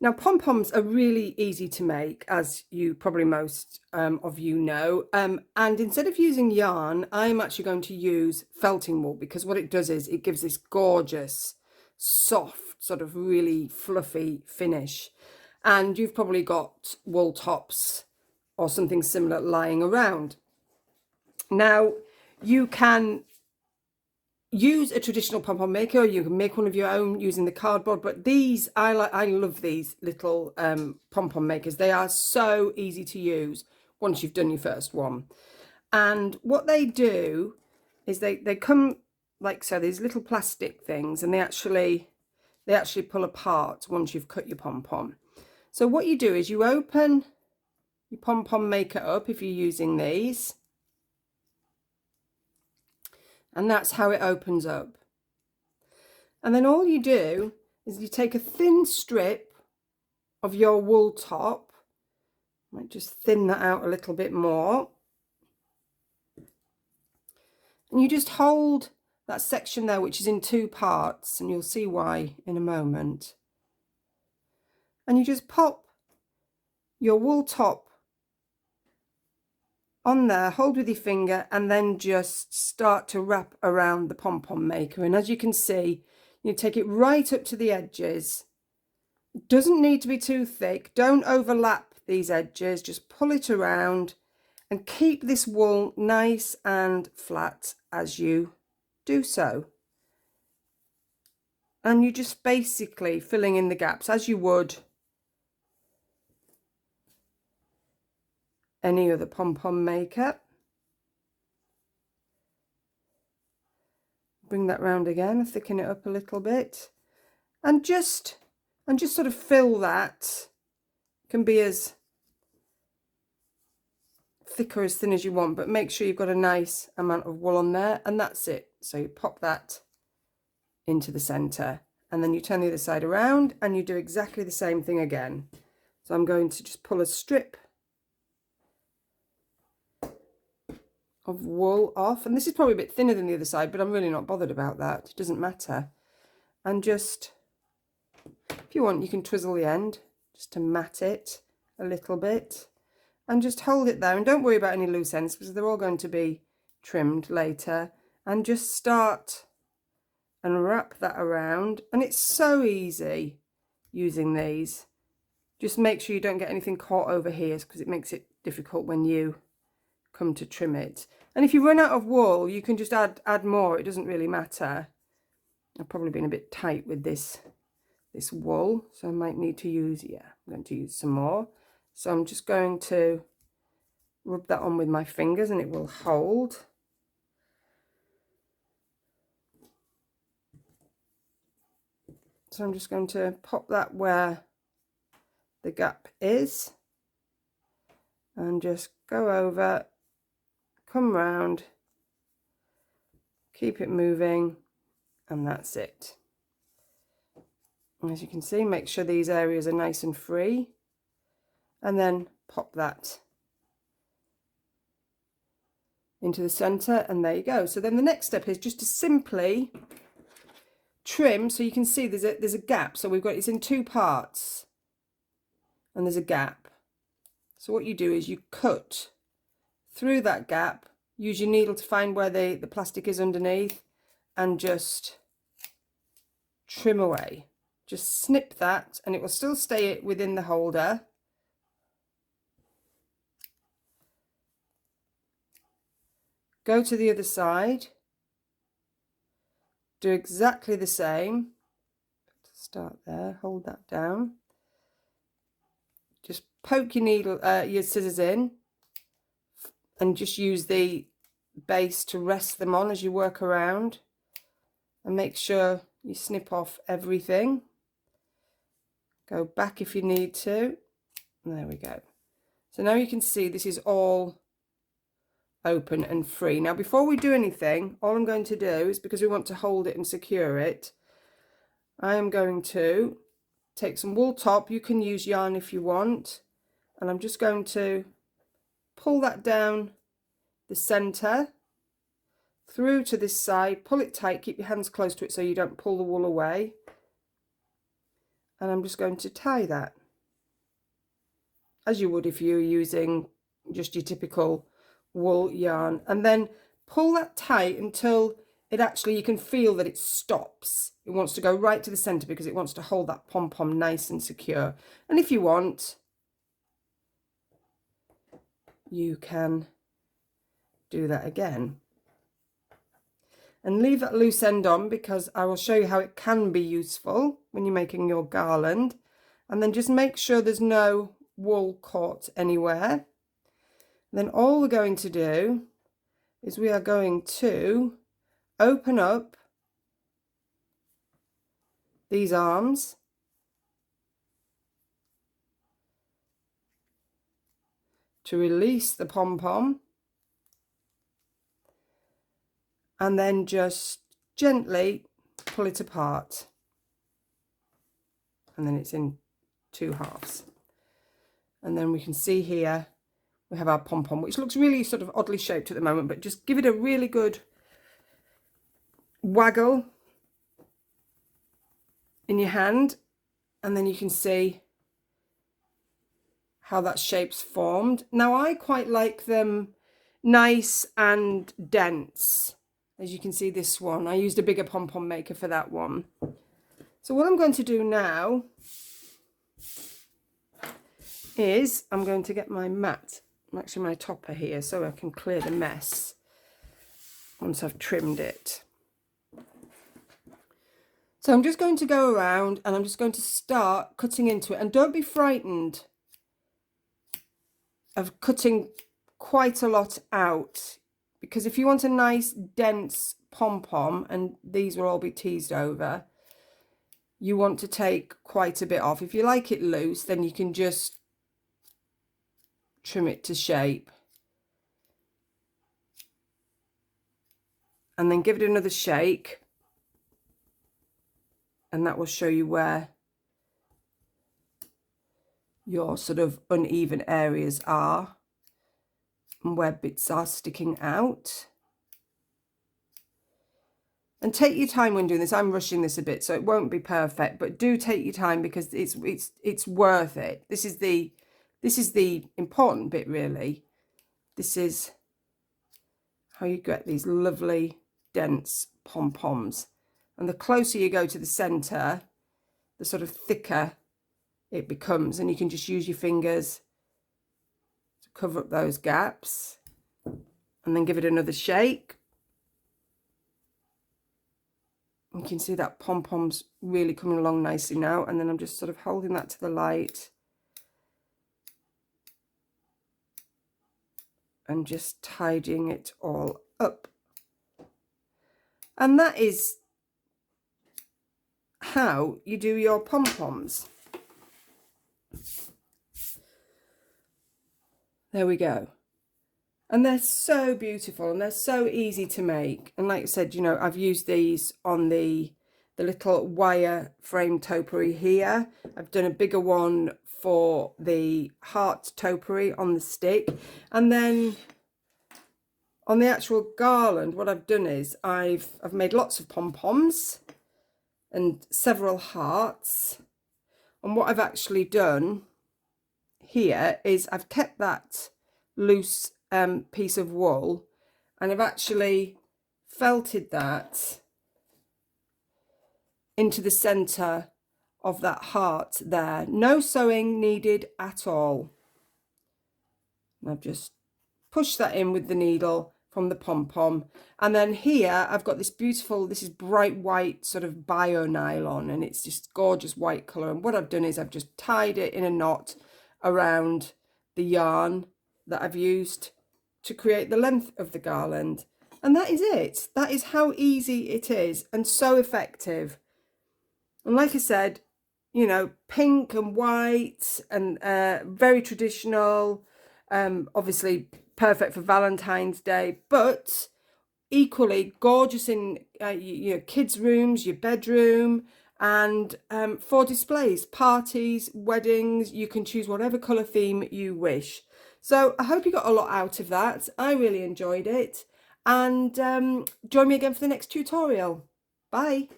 Now, pom-poms are really easy to make, as you probably most of you know. And instead of using yarn, I'm actually going to use felting wool, because what it does is it gives this gorgeous, soft, sort of really fluffy finish. And you've probably got wool tops or something similar lying around. Now, you can use a traditional pom-pom maker, or you can make one of your own using the cardboard, but these I love these little pom-pom makers. They are so easy to use once you've done your first one. And what they do is they come like so, these little plastic things, and they actually pull apart once you've cut your pom-pom. So what you do is you open your pom-pom maker up if you're using these, and that's how it opens up. And then all you do is you take a thin strip of your wool top, might just thin that out a little bit more, and you just hold that section there, which is in two parts, and you'll see why in a moment. And you just pop your wool top on there, hold with your finger, and then just start to wrap around the pom-pom maker. And as you can see, you take it right up to the edges. It doesn't need to be too thick. Don't overlap these edges. Just pull it around and keep this wool nice and flat as you do so. And you're just basically filling in the gaps as you would any other pom-pom maker. Bring that round again, thicken it up a little bit, and just sort of fill that. It can be as thick or as thin as you want, but make sure you've got a nice amount of wool on there, and that's it. So you pop that into the center, and then you turn the other side around and you do exactly the same thing again. So I'm going to just pull a strip of wool off, and this is probably a bit thinner than the other side, but I'm really not bothered about that. It doesn't matter. And just, if you want, you can twizzle the end just to mat it a little bit, and just hold it there, and don't worry about any loose ends because they're all going to be trimmed later. And just start and wrap that around, and it's so easy using these. Just make sure you don't get anything caught over here, because it makes it difficult when you come to trim it. And if you run out of wool, you can just add more. It doesn't really matter. I've probably been a bit tight with this wool, so I might need to use, I'm going to use some more. So I'm just going to rub that on with my fingers, and it will hold. So I'm just going to pop that where the gap is, and just go over, come round, keep it moving, and that's it. And as you can see, make sure these areas are nice and free, and then pop that into the center, and there you go. So then the next step is just to simply trim. So you can see there's a gap, so we've got, it's in two parts and there's a gap. So what you do is you cut through that gap, use your needle to find where the plastic is underneath, and just trim away. Just snip that, and it will still stay within the holder. Go to the other side, do exactly the same. Start there, hold that down. Just poke your needle, your scissors in, and just use the base to rest them on as you work around, and make sure you snip off everything. Go back if you need to. And there we go. So now you can see this is all open and free. Now before we do anything, all I'm going to do is, because we want to hold it and secure it, I am going to take some wool top. You can use yarn if you want, and I'm just going to pull that down the center through to this side, pull it tight, keep your hands close to it so you don't pull the wool away, And I'm just going to tie that, as you would if you're using just your typical wool yarn, and then pull that tight until it actually, you can feel that it stops. It wants to go right to the center because it wants to hold that pom-pom nice and secure. And if you want, you can do that again and leave that loose end on, because I will show you how it can be useful when you're making your garland. And then just make sure there's no wool caught anywhere. Then all we're going to do is we are going to open up these arms to release the pom-pom, and then just gently pull it apart, and then it's in two halves. And then we can see here we have our pom-pom, which looks really sort of oddly shaped at the moment, but just give it a really good waggle in your hand, and then you can see how that shape's formed. Now I quite like them nice and dense. As you can see, this one, I used a bigger Pom Pom Maker for that one. So what I'm going to do now is I'm going to get my mat, actually my topper here, so I can clear the mess once I've trimmed it. So I'm just going to go around and I'm just going to start cutting into it, and don't be frightened of cutting quite a lot out, because if you want a nice dense pom-pom, and these will all be teased over, you want to take quite a bit off. If you like it loose, then you can just trim it to shape and then give it another shake, and that will show you where your sort of uneven areas are and where bits are sticking out. And take your time when doing this. I'm rushing this a bit, so it won't be perfect, but do take your time, because it's worth it. This is the important bit, really. This is how you get these lovely dense pom-poms, and the closer you go to the center, the sort of thicker it becomes, and you can just use your fingers to cover up those gaps, and then give it another shake. You can see that pom-pom's really coming along nicely now, and then I'm just sort of holding that to the light and just tidying it all up. And that is how you do your pom-poms. There we go. And they're so beautiful, and they're so easy to make. And like I said, you know, I've used these on the little wire frame topiary here. I've done a bigger one for the heart topiary on the stick. And then on the actual garland, what I've done is I've made lots of pom-poms and several hearts. And what I've actually done here is I've kept that loose piece of wool, and I've actually felted that into the center of that heart there. No sewing needed at all. And I've just pushed that in with the needle from the pom-pom, and then here I've got this beautiful, this is bright white sort of bio nylon, and it's just gorgeous white color. And what I've done is I've just tied it in a knot around the yarn that I've used to create the length of the garland. And that is it. That is how easy it is, and so effective. And like I said, you know, pink and white and very traditional, obviously perfect for Valentine's Day, but equally gorgeous in your kids' rooms, your bedroom, and for displays, parties, weddings. You can choose whatever colour theme you wish. So I hope you got a lot out of that. I really enjoyed it. And join me again for the next tutorial. Bye.